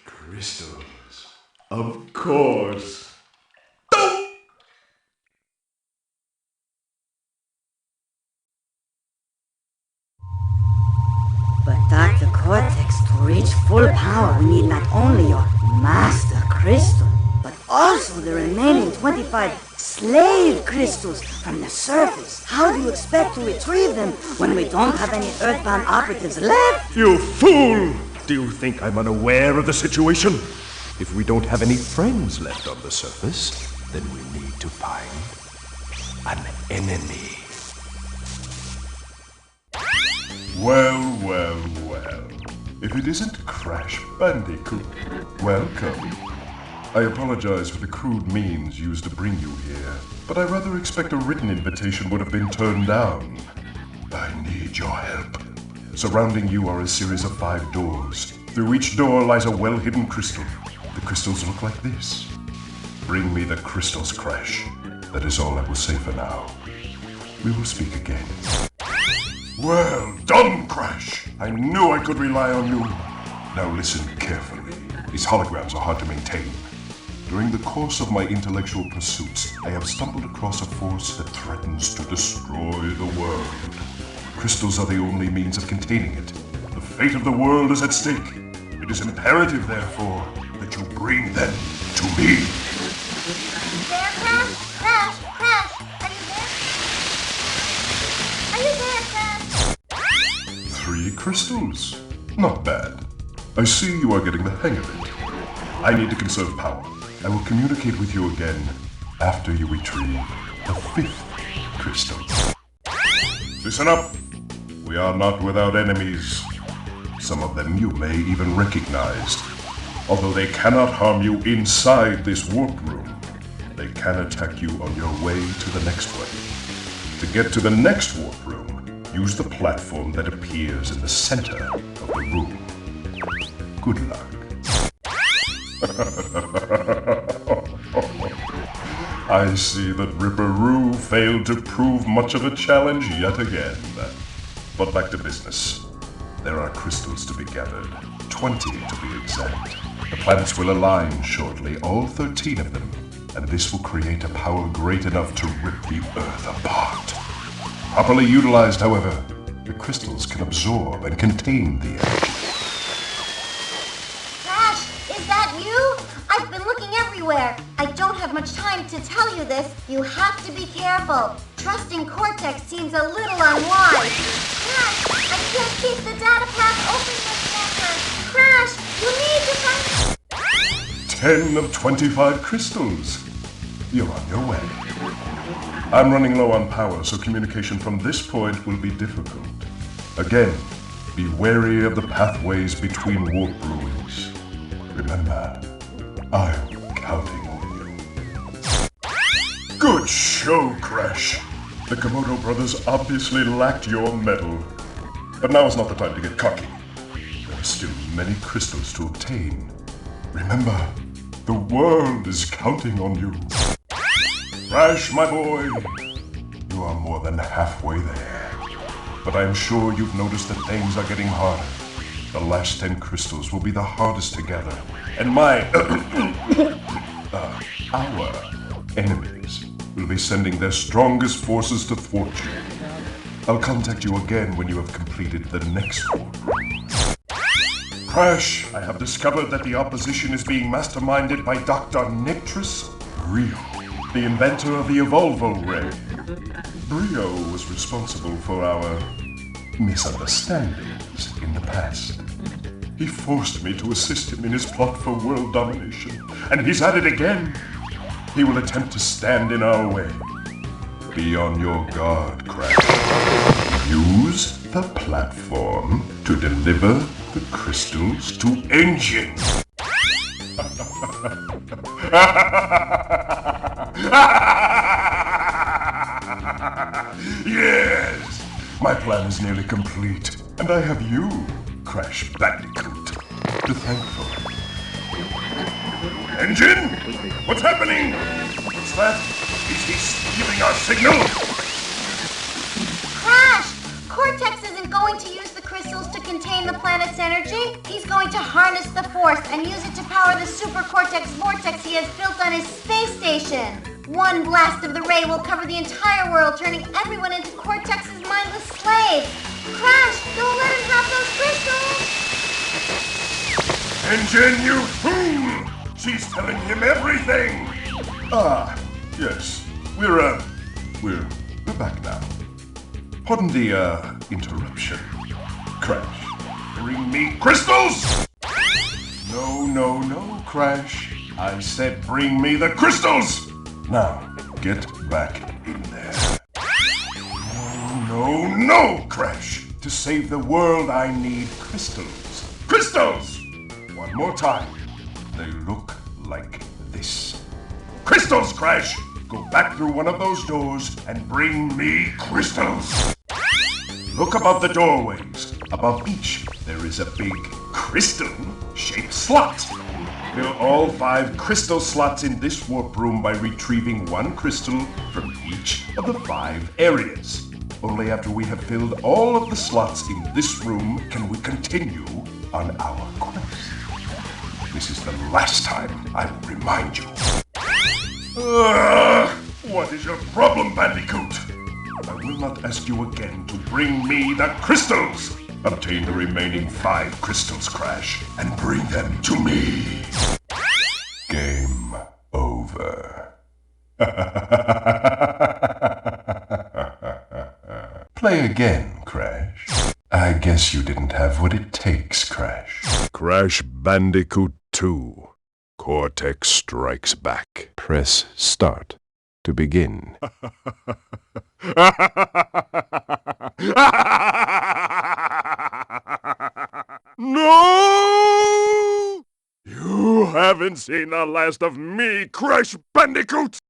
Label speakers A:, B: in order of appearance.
A: Crystals. Of course.
B: But Dr. Cortex, to reach full power, we need not only your master crystal, but also the remaining 25 slave crystals from the surface. How do you expect to retrieve them when we don't have any Earthbound operatives left?
A: You fool! Do you think I'm unaware of the situation? If we don't have any friends left on the surface, then we need to find an enemy.
C: Well, well, well. If it isn't Crash Bandicoot, welcome. I apologize for the crude means used to bring you here, but I rather expect a written invitation would have been turned down. I need your help. Surrounding you are a series of 5 doors. Through each door lies a well-hidden crystal. The crystals look like this. Bring me the crystals, Crash. That is all I will say for now. We will speak again. Well done, Crash! I knew I could rely on you. Now listen carefully. These holograms are hard to maintain. During the course of my intellectual pursuits, I have stumbled across a force that threatens to destroy the world. Crystals are the only means of containing it. The fate of the world is at stake. It is imperative, therefore, that you bring them to me.
D: There, Crash? Crash! Crash! Are you there? Are you there, Crash?
C: 3 crystals. Not bad. I see you are getting the hang of it. I need to conserve power. I will communicate with you again after you retrieve the 5th crystal. Listen up. We are not without enemies. Some of them you may even recognize. Although they cannot harm you inside this warp room, they can attack you on your way to the next one. To get to the next warp room, use the platform that appears in the center of the room. Good luck. I see that Ripperoo failed to prove much of a challenge yet again. But back to business. There are crystals to be gathered, 20 to be exact. The planets will align shortly, all 13 of them, and this will create a power great enough to rip the Earth apart. Properly utilized, however, the crystals can absorb and contain the energy.
D: Crash, is that you? I've been looking everywhere. I don't have much time to tell you this. You have to be careful. Trusting Cortex seems a little unwise. Crash, I can't keep the data path open this longer. Crash, you need to find...
C: 10 of 25 crystals. You're on your way. I'm running low on power, so communication from this point will be difficult. Again, be wary of the pathways between warp rooms. Remember, I'm counting on you. Good show, Crash. The Komodo brothers obviously lacked your mettle. But now is not the time to get cocky. There are still many crystals to obtain. Remember, the world is counting on you. Crash, my boy, you are more than halfway there. But I'm sure you've noticed that things are getting harder. The last 10 crystals will be the hardest to gather. And our enemies will be sending their strongest forces to thwart you. I'll contact you again when you have completed the next warp room. Crash, I have discovered that the opposition is being masterminded by Dr. Nitrous Brio, the inventor of the Evolvo Ray. Brio was responsible for our misunderstandings in the past. He forced me to assist him in his plot for world domination, and he's at it again. He will attempt to stand in our way. Be on your guard, Crash. Use the platform to deliver the crystals to Engine. Yes! My plan is nearly complete, and I have you, Crash Bandicoot, to thank for it. Engine? What's happening? What's that? Is he stealing our signal?
D: Crash! Cortex isn't going to use the crystals to contain the planet's energy, he's going to harness the Force and use it to power the Super Cortex vortex he has built on his space station. One blast of the ray will cover the entire world, turning everyone into Cortex's mindless slaves. Crash, don't let him have those crystals!
C: Engine, you fool! She's telling him everything! Ah, yes. We're back now. Pardon the, interruption. Crash, bring me crystals! No, Crash. I said bring me the crystals! Now, get back in there. No, Crash! To save the world, I need crystals. Crystals! One more time. They look like this. Crystals, Crash! Go back through one of those doors and bring me crystals! Look above the doorways. Above each, there is a big crystal-shaped slot. Fill all 5 crystal slots in this warp room by retrieving 1 crystal from each of the 5 areas. Only after we have filled all of the slots in this room can we continue on our quest. This is the last time I will remind you. What is your problem, Bandicoot? I will not ask you again to bring me the crystals! Obtain the remaining 5 crystals, Crash, and bring them to me! Game over. Play again, Crash. I guess you didn't have what it takes, Crash.
A: Crash Bandicoot 2. Cortex Strikes Back. Press start to begin. No! You haven't seen the last of me, Crash Bandicoot!